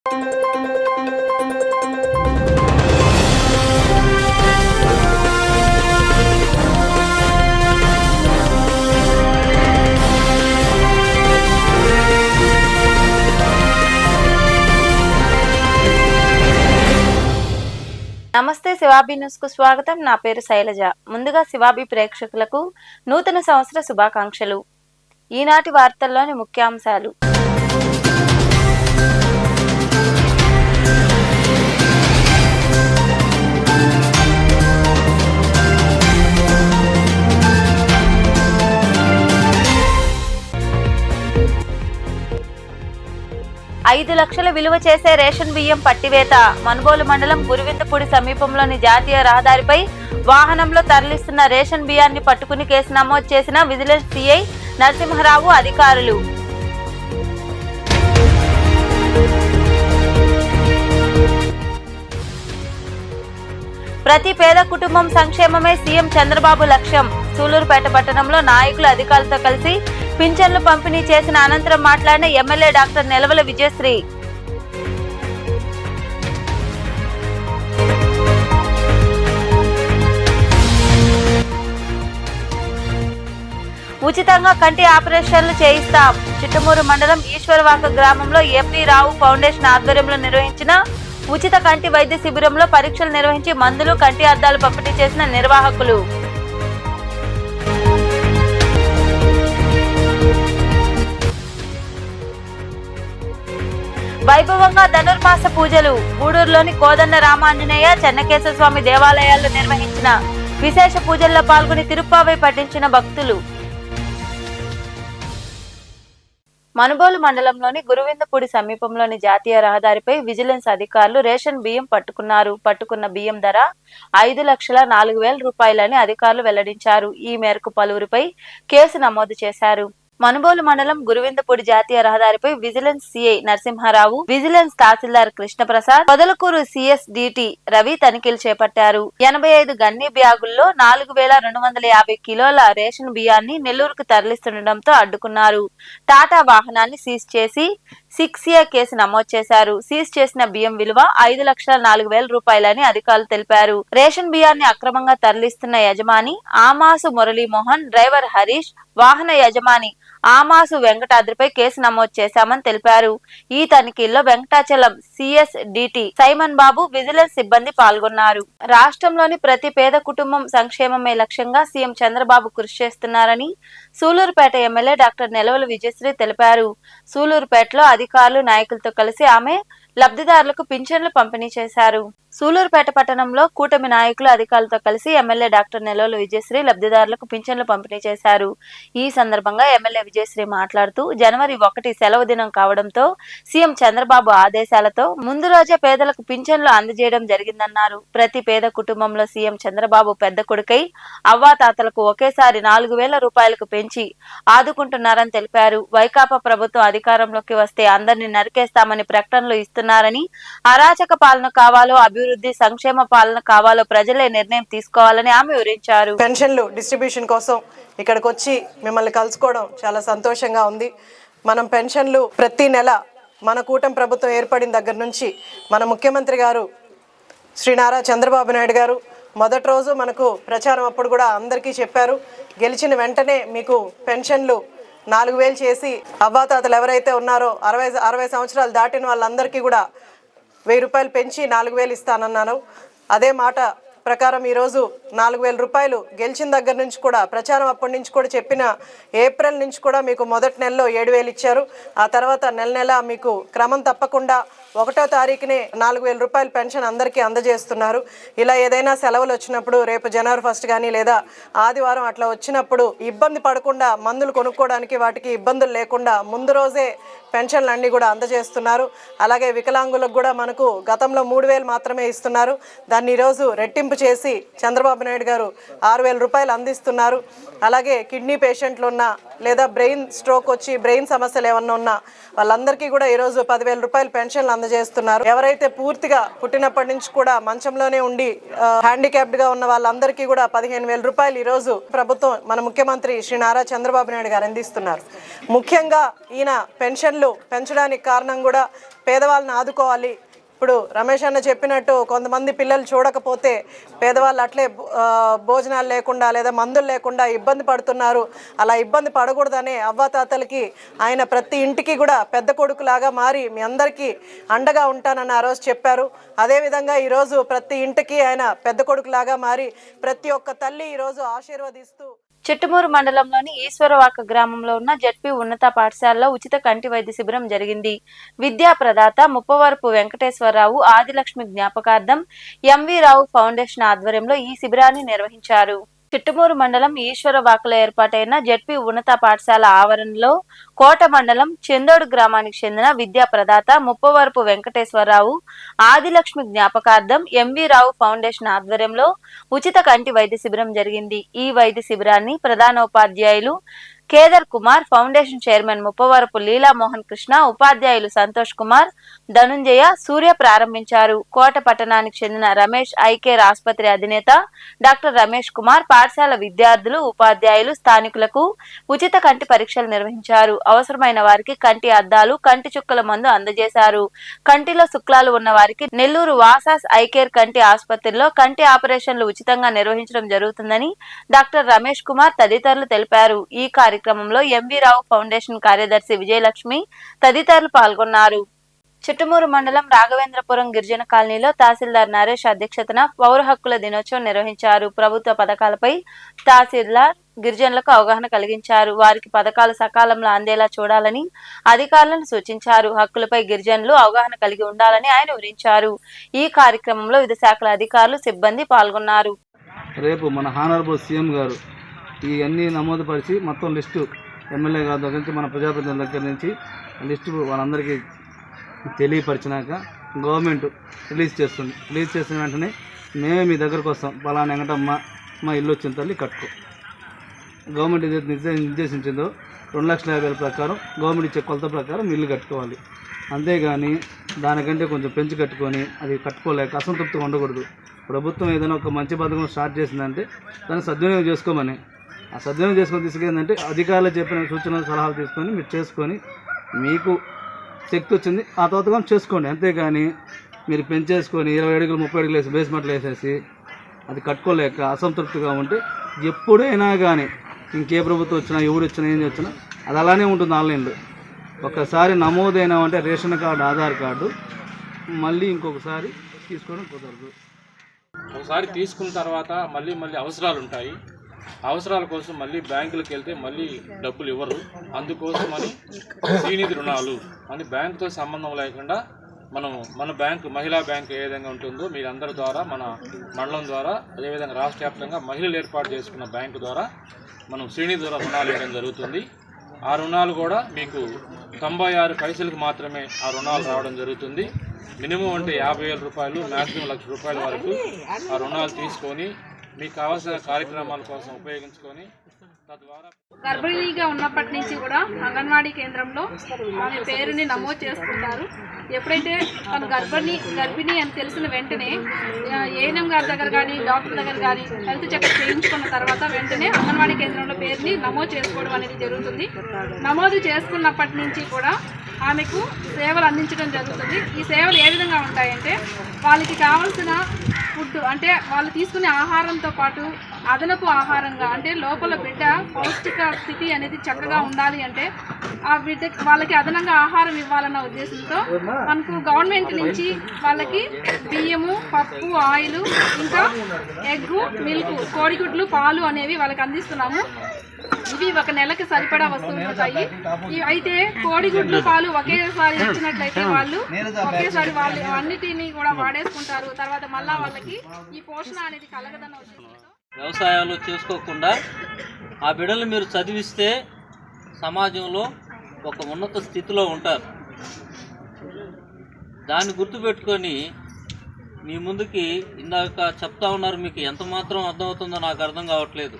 నమస్తే శివాబి న్యూస్ కు స్వాగతం. నా పేరు శైలజ. ముందుగా శివాబి ప్రేక్షకులకు నూతన సంవత్సర శుభాకాంక్షలు. ఈనాటి వార్తల్లోని ముఖ్యాంశాలు. ఐదు లక్షల విలువ చేసే రేషన్ బియ్యం పట్టివేత. మనుబోలు మండలం గురువిందపూడి సమీపంలోని జాతీయ రహదారిపై వాహనంలో తరలిస్తున్న రేషన్ బియ్యాన్ని పట్టుకుని కేసు నమోదు చేసిన విజిలెన్స్ సిఐ నరసింహారావు అధికారులు. ప్రతి పేద కుటుంబం సంక్షేమమే సీఎం చంద్రబాబు లక్ష్యం. సూలూరుపేట పట్టణంలో నాయకులు అధికారులతో కలిసి పింఛన్లు పంపిణీ చేసిన అనంతరం మాట్లాడిన ఎమ్మెల్యే డాక్టర్ నెలవల విజయశ్రీ. ఉచితంగా కంటి ఆపరేషన్లు చేయిస్తాం. చిట్టమూరు మండలం ఈశ్వరవాక గ్రామంలో ఎంపీ రావు ఫౌండేషన్ ఆధ్వర్యంలో నిర్వహించిన ఉచిత కంటి వైద్య శిబిరంలో పరీక్షలు నిర్వహించి మందులు, కంటి అద్దాలు పంపిణీ చేసిన నిర్వాహకులు. వైభవంగా ధనుర్మాస పూజలు. గూడూరులోని కోదండ రామాంజనేయ, చెన్నకేశ్వర స్వామి దేవాలయాల్లో నిర్వహించిన విశేష పూజల్లో పాల్గొని తిరుప్పావై పఠించిన భక్తులు. మనుబోలు మండలంలోని గురువిందపూడి సమీపంలోని జాతీయ రహదారిపై విజిలెన్స్ అధికారులు రేషన్ బియ్యం పట్టుకున్నారు. పట్టుకున్న బియ్యం ధర 5,04,000 రూపాయలని అధికారులు వెల్లడించారు. ఈ మేరకు పలువురిపై కేసు నమోదు చేశారు. మనుబోలు మండలం గురువిందపూడి జాతీయ రహదారిపై విజిలెన్స్ సిఐ నరసింహారావు, విజిలెన్స్ తహసీల్దార్ కృష్ణప్రసాద్, పొదలకూరు సిఎస్డిటి రవి తనిఖీలు చేపట్టారు. 85 గన్ని బ్యాగుల్లో 4,250 కిలోల రేషన్ బియ్యాన్ని నెల్లూరుకు తరలిస్తుండటంతో అడ్డుకున్నారు. టాటా వాహనాన్ని సీజ్ చేసి 6A కేసు నమోదు చేశారు. సీజ్ చేసిన బియ్యం విలువ 5,04,000 రూపాయలని అధికారులు తెలిపారు. రేషన్ బియ్యాన్ని అక్రమంగా తరలిస్తున్న యజమాని ఆమాసు మురళీమోహన్, డ్రైవర్ హరీష్, వాహన యజమాని ఆమాసు వెంకటాద్రిపై కేసు నమోదు చేశామని తెలిపారు. ఈ తనిఖీల్లో వెంకటాచలం సిఎస్డిటి సైమన్ బాబు, విజిలెన్స్ సిబ్బంది పాల్గొన్నారు. రాష్ట్రంలోని ప్రతి పేద కుటుంబం సంక్షేమమే లక్ష్యంగా సీఎం చంద్రబాబు కృషి చేస్తున్నారని సూలూరుపేట ఎమ్మెల్యే డాక్టర్ నెలవల విజయశ్రీ తెలిపారు. సూలూరుపేటలో అధికారులు, నాయకులతో కలిసి ఆమె లబ్ధిదారులకు పింఛన్లు పంపిణీ చేశారు. సూలూరుపేట పట్టణంలో కూటమి నాయకులు, అధికారులతో కలిసి ఎమ్మెల్యే డాక్టర్ నెలవల విజయశ్రీ లబ్ధిదారులకు పింఛన్లు పంపిణీ చేశారు. ఈ సందర్భంగా ఎమ్మెల్యే విజయశ్రీ మాట్లాడుతూ, జనవరి 1 సెలవు దినం కావడంతో సీఎం చంద్రబాబు ఆదేశాలతో ముందు రోజే పేదలకు పింఛన్లు అందజేయడం జరిగిందన్నారు. ప్రతి పేద కుటుంబంలో సీఎం చంద్రబాబు పెద్ద కొడుకై అవ్వాతాతలకు ఒకేసారి 4,000 రూపాయలకు పెంచి ఆదుకుంటున్నారని తెలిపారు. వైకాపా ప్రభుత్వం అధికారంలోకి వస్తే అందరినీ నరికేస్తామని ప్రకటనలు ఇస్తున్నారని, అరాచక పాలన కావాలో అభివృద్ధి సంక్షేమ పాలన కావాలో ప్రజలే నిర్ణయం తీసుకోవాలని ఆమె వివరించారు. పెన్షన్లు డిస్ట్రిబ్యూషన్ కోసం ఇక్కడికి వచ్చి మిమ్మల్ని కలుసుకోవడం చాలా సంతోషంగా ఉంది. మనం పెన్షన్లు ప్రతి నెల మన కూటమి ప్రభుత్వం ఏర్పడిన దగ్గర నుంచి మన ముఖ్యమంత్రి గారు శ్రీ నారా చంద్రబాబు నాయుడు గారు మొదటి రోజు మనకు ప్రచారం అప్పుడు కూడా అందరికీ చెప్పారు, గెలిచిన వెంటనే మీకు పెన్షన్లు 4,000 చేసి అవ్వాతాతలు ఎవరైతే ఉన్నారో 60 సంవత్సరాలు దాటిన వాళ్ళందరికీ కూడా 1,000 రూపాయలు పెంచి 4,000 ఇస్తానన్నాను. అదే మాట ప్రకారం ఈరోజు 4,000 రూపాయలు గెలిచిన దగ్గర నుంచి కూడా ప్రచారం అప్పటి నుంచి కూడా చెప్పిన ఏప్రిల్ నుంచి కూడా మీకు మొదటి నెలలో 7,000 ఇచ్చారు. ఆ తర్వాత నెల మీకు క్రమం తప్పకుండా 1వ తారీఖునే 4,000 రూపాయలు పెన్షన్ అందరికీ అందజేస్తున్నారు. ఇలా ఏదైనా సెలవులు వచ్చినప్పుడు, రేపు జనవరి 1 కానీ లేదా ఆదివారం అట్లా వచ్చినప్పుడు ఇబ్బంది పడకుండా మందులు కొనుక్కోవడానికి వాటికి ఇబ్బందులు లేకుండా ముందు రోజే పెన్షన్లు అన్నీ కూడా అందజేస్తున్నారు. అలాగే వికలాంగులకు కూడా మనకు గతంలో 3,000 మాత్రమే ఇస్తున్నారు. దాన్ని ఈరోజు రెట్టింపు చేసి చంద్రబాబు నాయుడు గారు 6,000 రూపాయలు అందిస్తున్నారు. అలాగే కిడ్నీ పేషెంట్లు ఉన్నా లేదా బ్రెయిన్ స్ట్రోక్ వచ్చి బ్రెయిన్ సమస్యలు ఏమన్నా ఉన్నా వాళ్ళందరికీ కూడా ఈరోజు 10,000 రూపాయలు పెన్షన్లు అందజేస్తున్నారు. ఎవరైతే పూర్తిగా పుట్టినప్పటి నుంచి కూడా మంచంలోనే ఉండి హ్యాండిక్యాప్డ్గా ఉన్న వాళ్ళందరికీ కూడా 15,000 రూపాయలు ఈరోజు ప్రభుత్వం మన ముఖ్యమంత్రి శ్రీ నారా చంద్రబాబు నాయుడు గారు అందిస్తున్నారు. ముఖ్యంగా ఈయన పెన్షన్లు పెంచడానికి కారణం కూడా పేదవాళ్ళని ఆదుకోవాలి. ఇప్పుడు రమేష్ అన్న చెప్పినట్టు కొంతమంది పిల్లలు చూడకపోతే పేదవాళ్ళు అట్లే భోజనాలు లేకుండా లేదా మందులు లేకుండా ఇబ్బంది పడుతున్నారు. అలా ఇబ్బంది పడకూడదనే అవ్వాతాతలకి ఆయన ప్రతి ఇంటికి కూడా పెద్ద కొడుకులాగా మారి మీ అందరికీ అండగా ఉంటానని ఆ రోజు చెప్పారు. అదేవిధంగా ఈరోజు ప్రతి ఇంటికి ఆయన పెద్ద కొడుకులాగా మారి ప్రతి ఒక్క తల్లి ఈరోజు ఆశీర్వదిస్తూ చిట్టమూరు మండలంలోని ఈశ్వరవాక గ్రామంలో ఉన్న జడ్పీ ఉన్నత పాఠశాలలో ఉచిత కంటి వైద్య శిబిరం జరిగింది. విద్యా ప్రదాత ముప్పవరపు వెంకటేశ్వరరావు ఆదిలక్ష్మి జ్ఞాపకార్థం ఎంవి రావు ఫౌండేషన్ ఆధ్వర్యంలో ఈ శిబిరాన్ని నిర్వహించారు. చిట్టమూరు మండలం ఈశ్వరవాకలో ఏర్పాటైన జడ్పీ ఉన్నత పాఠశాల ఆవరణలో కోట మండలం చెందోడు గ్రామానికి చెందిన విద్యా ప్రదాత ముప్పవరపు వెంకటేశ్వరరావు ఆదిలక్ష్మి జ్ఞాపకార్థం ఎంవి రావు ఫౌండేషన్ ఆధ్వర్యంలో ఉచిత కంటి వైద్య శిబిరం జరిగింది. ఈ వైద్య శిబిరాన్ని ప్రధానోపాధ్యాయులు కేదర్ కుమార్, ఫౌండేషన్ చైర్మన్ ముప్పవరపు లీలా మోహన్ కృష్ణ, ఉపాధ్యాయులు సంతోష్ కుమార్, ధనుంజయ, సూర్య ప్రారంభించారు. కోట పట్టణానికి చెందిన రమేష్ ఐకేర్ ఆసుపత్రి అధినేత డాక్టర్ రమేష్ కుమార్ పాఠశాల విద్యార్థులు, ఉపాధ్యాయులు, స్థానికులకు ఉచిత కంటి పరీక్షలు నిర్వహించారు. అవసరమైన వారికి కంటి అద్దాలు, కంటి చుక్కల మందు అందజేశారు. కంటిలో శుక్లాలు ఉన్న వారికి నెల్లూరు వాసాస్ ఐకేర్ కంటి ఆసుపత్రిలో కంటి ఆపరేషన్లు ఉచితంగా నిర్వహించడం జరుగుతుందని డాక్టర్ రమేష్ కుమార్ తదితరులు తెలిపారు. ఈ కార్యక్రమంలో ఎంవి రావు ఫౌండేషన్ కార్యదర్శి విజయలక్ష్మి తదితరులు పాల్గొన్నారు. చిట్టమూరు మండలం రాఘవేంద్రపురం గిరిజన కాలనీలో తహసీల్దార్ నరేష్ అధ్యక్షతన పౌర హక్కుల దినోత్సవం నిర్వహించారు. ప్రభుత్వ పథకాలపై తహసీల్దార్ గిరిజనులకు అవగాహన కలిగించారు. వారికి పథకాలు సకాలంలో అందేలా చూడాలని అధికారులను సూచించారు. హక్కులపై గిరిజనులు అవగాహన కలిగి ఉండాలని ఆయన వివరించారు. ఈ కార్యక్రమంలో వివిధ శాఖల అధికారులు, సిబ్బంది పాల్గొన్నారు. రేపు మన హానరబుల్ సీఎం గారు ఇవన్నీ నమోదుపరిచి మొత్తం లిస్టు ఎమ్మెల్యే గారి దగ్గర నుంచి మన ప్రజాప్రతినిధుల దగ్గర నుంచి లిస్టు వాళ్ళందరికీ తెలియపరిచినాక గవర్నమెంట్ రిలీజ్ చేస్తుంది. రిలీజ్ చేసిన వెంటనే మేమే మీ దగ్గరకు వస్తాం. పలానా వెంకటమ్మ మా ఇల్లు వచ్చిన తల్లి కట్టుకో. గవర్నమెంట్ ఏదైతే నిర్దేశించిందో 2,50,000 ప్రకారం గవర్నమెంట్ ఇచ్చే కొలత ప్రకారం ఇల్లు కట్టుకోవాలి. అంతేగాని దానికంటే కొంచెం పెంచి కట్టుకొని అది కట్టుకోలేక అసంతృప్తిగా ఉండకూడదు. ప్రభుత్వం ఏదైనా ఒక మంచి పథకం స్టార్ట్ చేసిందంటే దాన్ని సద్వినియోగం చేసుకోమని, ఆ సద్వినియోగం చేసుకొని తీసుకెళ్ళిందంటే అధికారులు చెప్పిన సూచనలు, సలహాలు తీసుకొని మీరు చేసుకొని మీకు శక్తి వచ్చింది ఆ తోతకం చేసుకోండి. అంతేగాని మీరు పెంచేసుకొని 20 అడుగులు 30 అడుగులు వేసి బేస్మెంట్లు వేసేసి అది కట్టుకోలేక అసంతృప్తిగా ఉంటే ఎప్పుడైనా కానీ ఇంకే ప్రభుత్వం వచ్చినా ఎవరు వచ్చినా ఏం వచ్చినా అది అలానే ఉంటుంది. ఆన్లైన్లో ఒకసారి నమోదైనామంటే రేషన్ కార్డు, ఆధార్ కార్డు మళ్ళీ ఇంకొకసారి తీసుకోవడం కుదరదు. ఒకసారి తీసుకున్న తర్వాత మళ్ళీ అవసరాలు ఉంటాయి. అవసరాల కోసం మళ్ళీ బ్యాంకులకు వెళ్తే మళ్ళీ డబ్బులు ఇవ్వరు. అందుకోసమని శ్రీనిధి రుణాలు అని బ్యాంకుతో సంబంధం లేకుండా మన బ్యాంకు, మహిళా బ్యాంకు ఏ విధంగా ఉంటుందో మీరందరి ద్వారా, మన మండలం ద్వారా, అదేవిధంగా రాష్ట్ర వ్యాప్తంగా మహిళలు ఏర్పాటు చేసుకున్న బ్యాంకు ద్వారా మనం శ్రీనిధి రుణాలు ఇవ్వడం జరుగుతుంది. ఆ రుణాలు కూడా మీకు 96 పైసలకు మాత్రమే ఆ రుణాలు రావడం జరుగుతుంది. మినిమం అంటే 50,000 రూపాయలు, మ్యాక్సిమం ₹1,00,000 వరకు ఆ రుణాలు తీసుకొని మీకు కావాల్సిన కార్యక్రమాల కోసం ఉపయోగించుకొని తద్వారా గర్భిణీగా ఉన్నప్పటి నుంచి కూడా అంగన్వాడీ కేంద్రంలో ఆమె పేరుని నమోదు చేసుకుంటారు. ఎప్పుడైతే తను గర్భిణీ అని తెలిసిన వెంటనే ఏఎన్ఎం గారి దగ్గర కానీ, డాక్టర్ దగ్గర కానీ హెల్త్ చెకప్ చేయించుకున్న తర్వాత వెంటనే అంగన్వాడీ కేంద్రంలో పేరుని నమోదు చేసుకోవడం అనేది జరుగుతుంది. నమోదు చేసుకున్నప్పటి నుంచి కూడా ఆమెకు సేవలు అందించడం జరుగుతుంది. ఈ సేవలు ఏ విధంగా ఉంటాయంటే వాళ్ళకి కావాల్సిన ఫుడ్ అంటే వాళ్ళు తీసుకునే ఆహారంతో పాటు అదనపు ఆహారంగా అంటే లోపల బిడ్డ పౌష్టిక స్థితి అనేది చక్కగా ఉండాలి అంటే ఆ బిడ్డ వాళ్ళకి అదనంగా ఆహారం ఇవ్వాలన్న ఉద్దేశంతో మనకు గవర్నమెంట్ నుంచి వాళ్ళకి బియ్యము, పప్పు, ఆయిల్, ఇంకా ఎగ్గు, మిల్క్, కోడిగుడ్లు, పాలు అనేవి వాళ్ళకి అందిస్తున్నాము. ఇవి ఒక నెలకి సరిపడా వస్తువులు ఉంటాయి. అయితే కోడిగుడ్లు, పాలు ఒకేసారి ఇచ్చినట్లయితే వాళ్ళు ఒకేసారి వాళ్ళు అన్నిటినీ కూడా వాడేసుకుంటారు. తర్వాత మళ్ళా వాళ్ళకి ఈ పోషణ అనేది కలగదన్న ఉద్దేశంతో వ్యవసాయాలు చేసుకోకుండా ఆ బిడ్డలు మీరు చదివిస్తే సమాజంలో ఒక ఉన్నత స్థితిలో ఉంటారు. దాన్ని గుర్తుపెట్టుకొని మీ ముందుకి ఇందాక చెప్తా ఉన్నారు. మీకు ఎంత మాత్రం అర్థమవుతుందో నాకు అర్థం కావట్లేదు.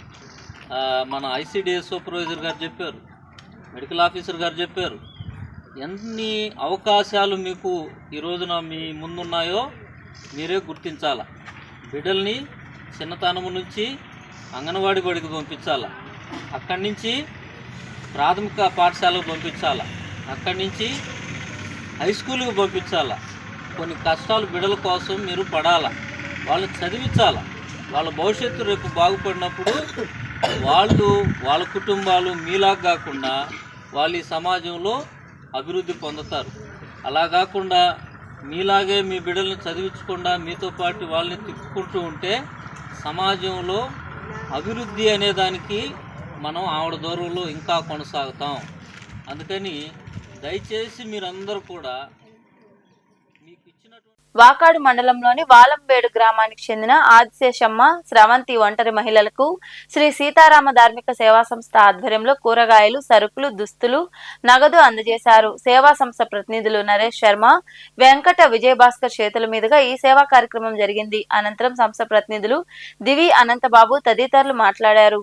మన ఐసిడిఎస్ సూపర్వైజర్ గారు చెప్పారు, మెడికల్ ఆఫీసర్ గారు చెప్పారు. ఎన్ని అవకాశాలు మీకు ఈ రోజున మీ ముందున్నాయో మీరే గుర్తించాలా. బిడ్డల్ని చిన్నతనము నుంచి అంగన్వాడీ బడికి పంపించాలా, అక్కడి నుంచి ప్రాథమిక పాఠశాలకు పంపించాలా, అక్కడి నుంచి హై స్కూల్కి పంపించాలా. కొన్ని కష్టాలు బిడ్డల కోసం మీరు పడాలా, వాళ్ళని చదివించాలా. వాళ్ళ భవిష్యత్తు రేపు బాగుపడినప్పుడు వాళ్ళు వాళ్ళ కుటుంబాలు మీలాగా కాకుండా వాళ్ళు ఈ సమాజంలో అభివృద్ధి పొందుతారు. అలా కాకుండా మీలాగే మీ బిడ్డల్ని చదివించకుండా మీతో పాటు వాళ్ళని తిప్పుకుంటూ ఉంటే సమాజంలో అభివృద్ధి అనేదానికి మనం ఆవిడ దూరంలో ఇంకా కొనసాగుతాం. అందుకని దయచేసి మీరందరూ కూడా మీకు ఇచ్చినటువంటి వాకాడు మండలంలోని వాలంబేడు గ్రామానికి చెందిన ఆదిశేషమ్మ, స్రవంతి ఒంటరి మహిళలకు శ్రీ సీతారామ ధార్మిక సేవా సంస్థ ఆధ్వర్యంలో కూరగాయలు, సరుకులు, దుస్తులు, నగదు అందజేశారు. సేవా సంస్థ ప్రతినిధులు నరేష్ శర్మ, వెంకట విజయభాస్కర్ చేతుల మీదుగా ఈ సేవా కార్యక్రమం జరిగింది. అనంతరం సంస్థ ప్రతినిధులు దివి అనంతబాబు తదితరులు మాట్లాడారు.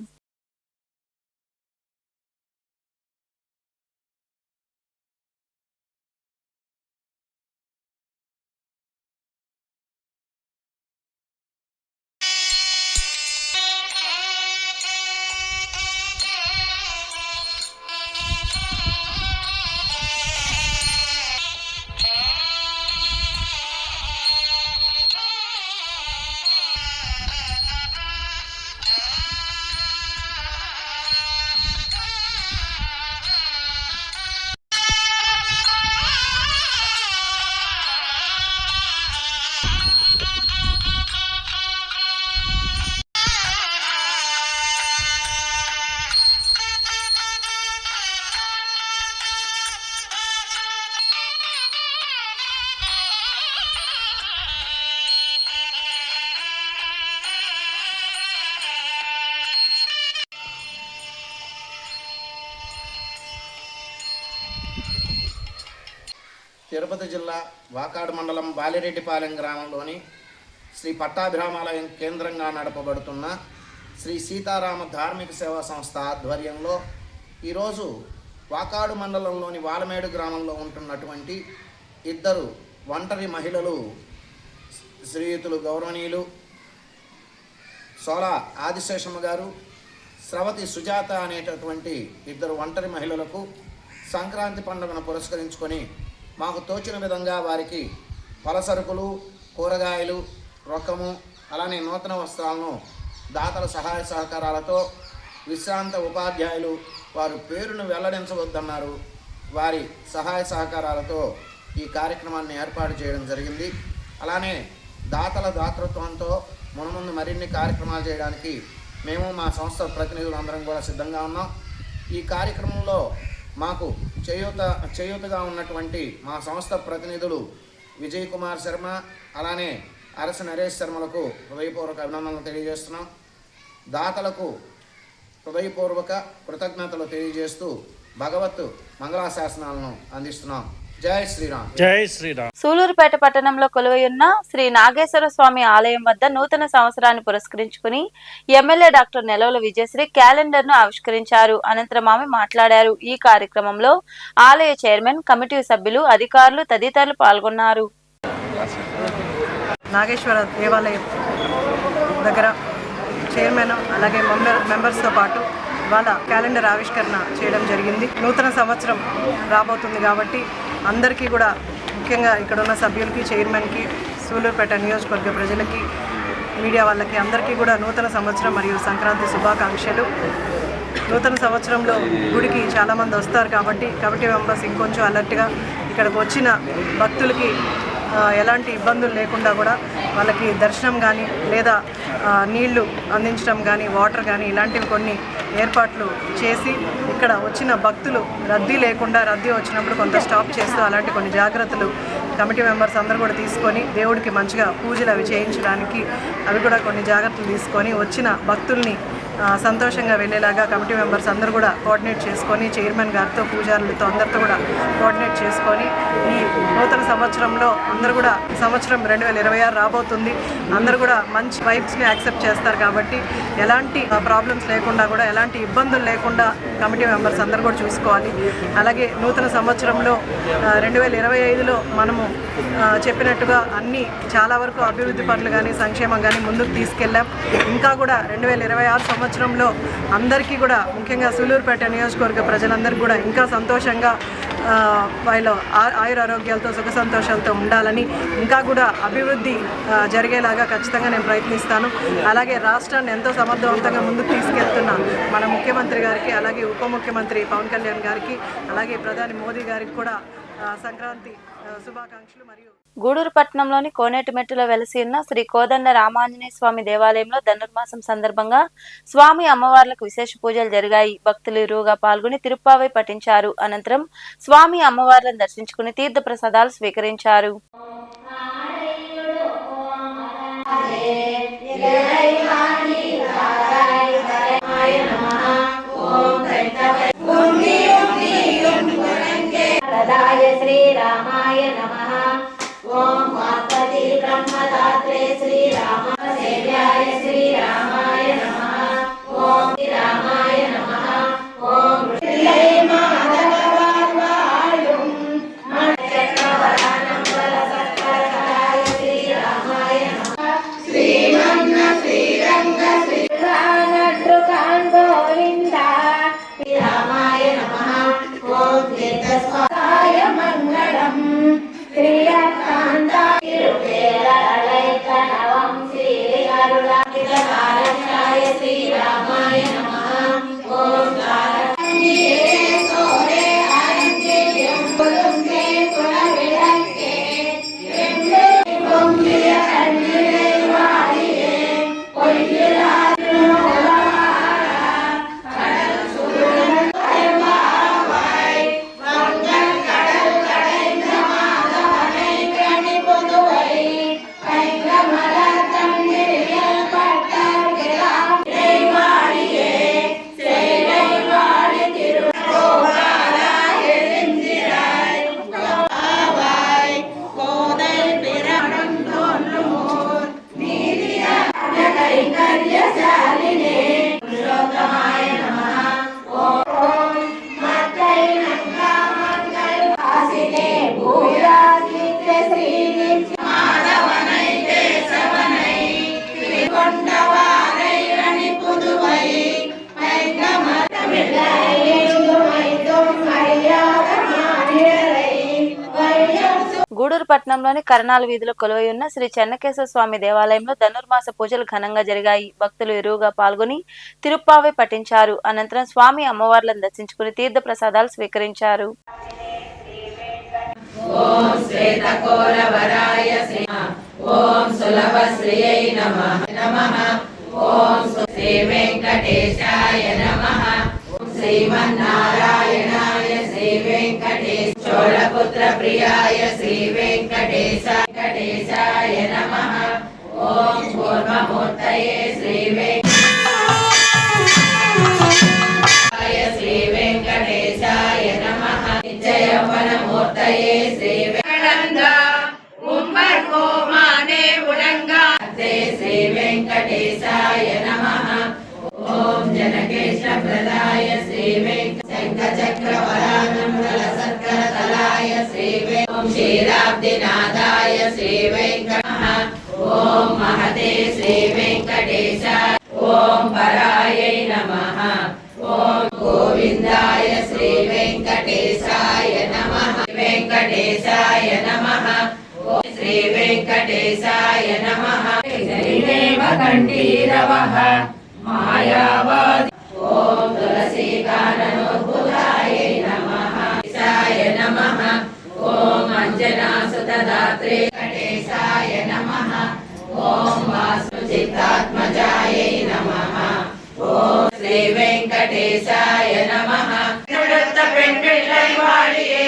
తిరుపతి జిల్లా వాకాడు మండలం బాలిరెడ్డిపాలెం గ్రామంలోని శ్రీ పట్టాభిరామాలయం కేంద్రంగా నడపబడుతున్న శ్రీ సీతారామ ధార్మిక సేవా సంస్థ ఆధ్వర్యంలో ఈరోజు వాకాడు మండలంలోని వాలమేడు గ్రామంలో ఉంటున్నటువంటి ఇద్దరు ఒంటరి మహిళలు, శ్రీయుతులు గౌరవనీయులు సోలా ఆదిశేషమ్మ గారు, స్రవతి సుజాత అనేటటువంటి ఇద్దరు ఒంటరి మహిళలకు సంక్రాంతి పండుగను పురస్కరించుకొని మాకు తోచిన విధంగా వారికి పలసరుకులు, కూరగాయలు, రొక్కము, అలానే నూతన వస్త్రాలను దాతల సహాయ సహకారాలతో విశ్రాంత ఉపాధ్యాయులు వారు పేరును వెల్లడించవద్దన్నారు. వారి సహాయ సహకారాలతో ఈ కార్యక్రమాన్ని ఏర్పాటు చేయడం జరిగింది. అలానే దాతల దాతృత్వంతో మునముందు మరిన్ని కార్యక్రమాలు చేయడానికి మేము మా సంస్థ ప్రతినిధులందరం కూడా సిద్ధంగా ఉన్నాం. ఈ కార్యక్రమంలో మాకు చేయూతగా ఉన్నటువంటి మా సంస్థ ప్రతినిధులు విజయ్ కుమార్ శర్మ, అలానే అరస నరేష్ శర్మలకు హృదయపూర్వక అభినందనలు తెలియజేస్తున్నాం. దాతలకు హృదయపూర్వక కృతజ్ఞతలు తెలియజేస్తూ భగవత్ మంగళాశాసనాలను అందిస్తున్నాం. జై శ్రీరామ్. జై శ్రీరామ్. సూలూరుపేట పట్టణంలో కొలువైయున్న శ్రీ నాగేశ్వర స్వామి ఆలయం వద్ద నూతన సంవత్సరాన్ని పురస్కరించుకుని MLA doctor Nelavala Vijayasree calendar ను ఆవిష్కరించారు. అనంతరం ఆమె మాట్లాడారు. ఈ కార్యక్రమంలో ఆలయ చైర్మన్, కమిటీ సభ్యులు, అధికారులు తదితరులు పాల్గొన్నారు. నాగేశ్వర దేవాలయం దగ్గర చైర్మన్ అలాగే మెంబర్స్తో పాటు ఇవాళ క్యాలెండర్ ఆవిష్కరణ చేయడం జరిగింది. నూతన సంవత్సరం రాబోతుంది కాబట్టి అందరికీ కూడా, ముఖ్యంగా ఇక్కడ ఉన్న సభ్యులకి, చైర్మన్కి, సూలూరుపేట నియోజకవర్గ ప్రజలకి, మీడియా వాళ్ళకి అందరికీ కూడా నూతన సంవత్సరం మరియు సంక్రాంతి శుభాకాంక్షలు. నూతన సంవత్సరంలో గుడికి చాలామంది వస్తారు కాబట్టి కమిటీ మెంబర్స్ ఇంకొంచెం అలర్ట్గా ఇక్కడికి వచ్చిన భక్తులకి ఎలాంటి ఇబ్బందులు లేకుండా కూడా వాళ్ళకి దర్శనం కానీ లేదా నీళ్లు అందించడం కానీ, వాటర్ కానీ ఇలాంటివి కొన్ని ఏర్పాట్లు చేసి ఇక్కడ వచ్చిన భక్తులు రద్దీ లేకుండా, రద్దీ వచ్చినప్పుడు కొంత స్టాప్ చేస్తూ అలాంటి కొన్ని జాగ్రత్తలు కమిటీ మెంబర్స్ అందరూ కూడా తీసుకొని దేవుడికి మంచిగా పూజలు అవి చేయించడానికి అవి కూడా కొన్ని జాగ్రత్తలు తీసుకొని వచ్చిన భక్తుల్ని సంతోషంగా వెళ్ళేలాగా కమిటీ మెంబర్స్ అందరూ కూడా కోఆర్డినేట్ చేసుకొని, చైర్మన్ గారితో, పూజారులతో అందరితో కూడా కోఆర్డినేట్ చేసుకొని ఈ నూతన సంవత్సరంలో అందరూ కూడా సంవత్సరం 2026 రాబోతుంది. అందరూ కూడా మంచి వైబ్స్ని యాక్సెప్ట్ చేస్తారు కాబట్టి ఎలాంటి ప్రాబ్లమ్స్ లేకుండా కూడా, ఎలాంటి ఇబ్బందులు లేకుండా కమిటీ మెంబర్స్ అందరూ కూడా చూసుకోవాలి. అలాగే నూతన సంవత్సరంలో 2025లో మనము చెప్పినట్టుగా అన్ని చాలా వరకు అభివృద్ధి పనులు కానీ, సంక్షేమం కానీ ముందుకు తీసుకెళ్ళాం. ఇంకా కూడా 2026 సంవత్సరంలో అందరికీ కూడా, ముఖ్యంగా సూలూరుపేట నియోజకవర్గ ప్రజలందరికీ కూడా ఇంకా సంతోషంగా వాళ్ళు ఆయుర ఆరోగ్యాలతో సుఖ సంతోషాలతో ఉండాలని, ఇంకా కూడా అభివృద్ధి జరిగేలాగా ఖచ్చితంగా నేను ప్రయత్నిస్తాను. అలాగే రాష్ట్రాన్ని ఎంతో సమర్థవంతంగా ముందుకు తీసుకెళ్తున్న మన ముఖ్యమంత్రి గారికి, అలాగే ఉప ముఖ్యమంత్రి పవన్ కళ్యాణ్ గారికి, అలాగే ప్రధాని మోదీ గారికి కూడా సంక్రాంతి శుభాకాంక్షలు. మరియు గూడూరు పట్టణంలోని కోనేటిమెట్టులో వెలసి ఉన్న శ్రీ కోదండ రామాంజనేయ స్వామి దేవాలయంలో ధనుర్మాసం సందర్భంగా స్వామి అమ్మవార్లకు విశేష పూజలు జరిగాయి. భక్తులు ఇరువుగా పాల్గొని తిరుప్పావై పఠించారు. అనంతరం స్వామి అమ్మవార్లను దర్శించుకుని తీర్థ ప్రసాదాలు స్వీకరించారు. శ్రీరామాయ నమః. ఓం వాగ్పతి బ్రహ్మదాత్రే శ్రీరామ సేవ్యాయ శ్రీరామాయ నమః. ఓం రామాయ నమః. ఓం మాధవాళ్వాళుం చక్రవరానం వరసత్కరాయ శ్రీరామాయ నమః. శ్రీమన్న శ్రీరంగ శ్రీరామద్రుకాన్ గోవింద శ్రీరామాయ నమః. ఓం తీర్థస్వాయ మంగళం. శ్రీరామాయ నమః. ఓం గూడూరు పట్టణంలోని కరణాల వీధిలో కొలువై ఉన్న శ్రీ చెన్నకేశవ స్వామి దేవాలయంలో ధనుర్మాస పూజలు ఘనంగా జరిగాయి. భక్తులు ఇరువుగా పాల్గొని తిరుప్పావై పఠించారు. అనంతరం స్వామి అమ్మవార్లను దర్శించుకుని తీర్థ ప్రసాదాలు స్వీకరించారు. ఓం శ్వేతకోరవరాయ ఓం సులభశ్రియై నమః. ఓం శ్రీ వెంకటేశాయ నమః. శ్రీమన్నారాయణాయ శ్రీ వెంకటేశ చోళపుత్ర ప్రియాయ శ్రీ వెంకటేశాయ నమః. ఓం పూర్వమూర్తయే శ్రీ వెంకటేశాయ నమః. నిత్యయౌవనమూర్తయే శ్రీ శ్రీ వెంకటేశాయ నమః. ఓం జనకేశ ప్రదాయ శ్రీ శంఖచక్రవరానందల సత్కరతలాయ శ్రీ ఓం క్షీరాబ్దినాథాయ శ్రీ వెంకట. ఓం మహతే శ్రీ వెంకటేశాయ. ఓం పరాయై నమః. ఓం గోవిందాయ శ్రీ వెంకటేశాయ నమః. వెంకటేశాయ నమః. శ్రీ వెంకటేశాయ నమః. కంఠీరవః మాయావాది. ఓం తులసీకాననోద్భుతాయై నమః. నమః. ఓం అంజనాసుతదాత్రే వెంకటేశాయ నమః. ఓం వాసుచిత్తాత్మజాయై నమః. ఓం శ్రీ వెంకటేశాయ నమః. పెండిళ్ళై వాడియే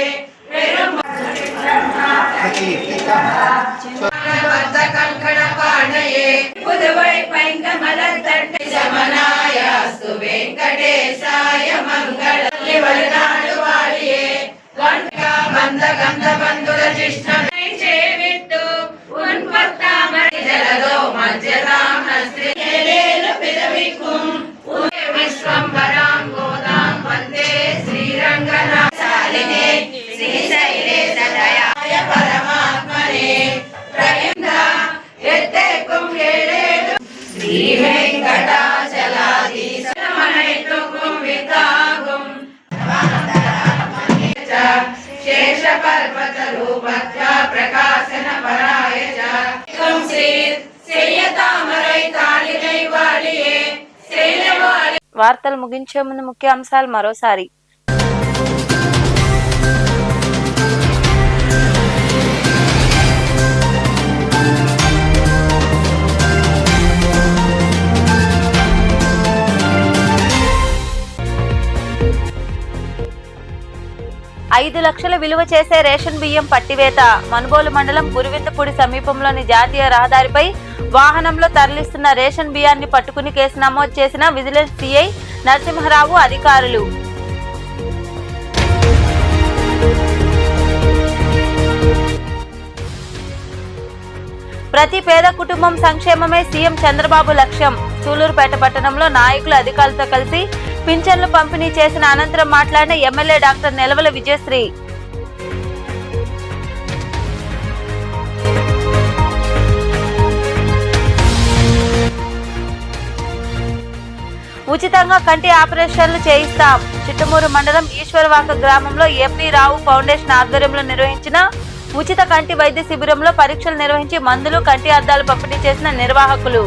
కంకణ పాణయే పుదువై పైంకమలత్తట్టి శమనాయాస్తు వెంకటేశాయ మంగళ వలనాడు వాడియే వంటగా బంధ గంధ బంధుల జిష్ణై చేవిట్టు ఉన్పత్తామరి జలదో మధ్యతాం నస్త్రిలేలు పిదవికుం విశ్వంబరాం గోదాం వందే శ్రీరంగనాథాలినే శ్రీశైలే సదయాయ పరమాత్మనే ప్రయుంధ ఎత్తేకుం ఏడేడు శ్రీ వెంకటాచలాధీశమనైతుకుం వితాగుం వార్తలు ముగించే ముందు ముఖ్య అంశాలు మరోసారి. ఐదు లక్షల విలువ చేసే రేషన్ బియ్యం పట్టివేత. మనుబోలు మండలం గురువిందపూడి సమీపంలోని జాతీయ రహదారిపై వాహనంలో తరలిస్తున్న రేషన్ బియ్యాన్ని పట్టుకుని కేసు నమోదు చేసిన విజిలెన్స్ సిఐ నరసింహరావు అధికారులు. ప్రతి పేద కుటుంబం సంక్షేమమే సీఎం చంద్రబాబు లక్ష్యం. సూలూరుపేట పట్టణంలో నాయకులు అధికారులతో కలిసి పింఛన్లు పంపిణీ చేసిన అనంతరం మాట్లాడిన ఎమ్మెల్యే డాక్టర్ నెలవల విజయశ్రీ. ఉచితంగా కంటి ఆపరేషన్లు చేయిస్తాం. చిట్టమూరు మండలం ఈశ్వరవాక గ్రామంలో ఎంవి రావు ఫౌండేషన్ ఆధ్వర్యంలో నిర్వహించిన ఉచిత కంటి వైద్య శిబిరంలో పరీక్షలు నిర్వహించి మందులు, కంటి అద్దాలు పంపిణీ చేసిన నిర్వాహకులు.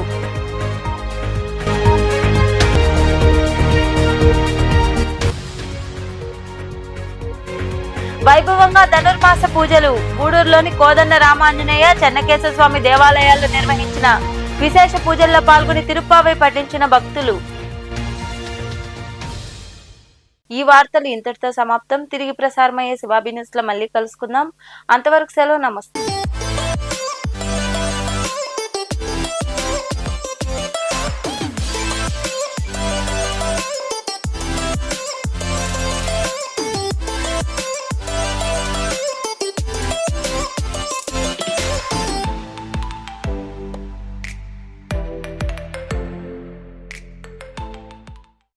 వైభవంగా ధనుర్మాస పూజలు. గూడూరులోని కోదండ రామాంజనేయ, చెన్నకేశ్వర స్వామి దేవాలయాల్లో నిర్వహించిన విశేష పూజల్లో పాల్గొని తిరుప్పావై పఠించిన భక్తులు. ఈ వార్తలు ఇంతటితో సమాప్తం. తిరిగి ప్రసారమయ్యే శివాబీ న్యూస్ లో మళ్ళీ కలుసుకుందాం. అంతవరకు సెలవు. నమస్తే.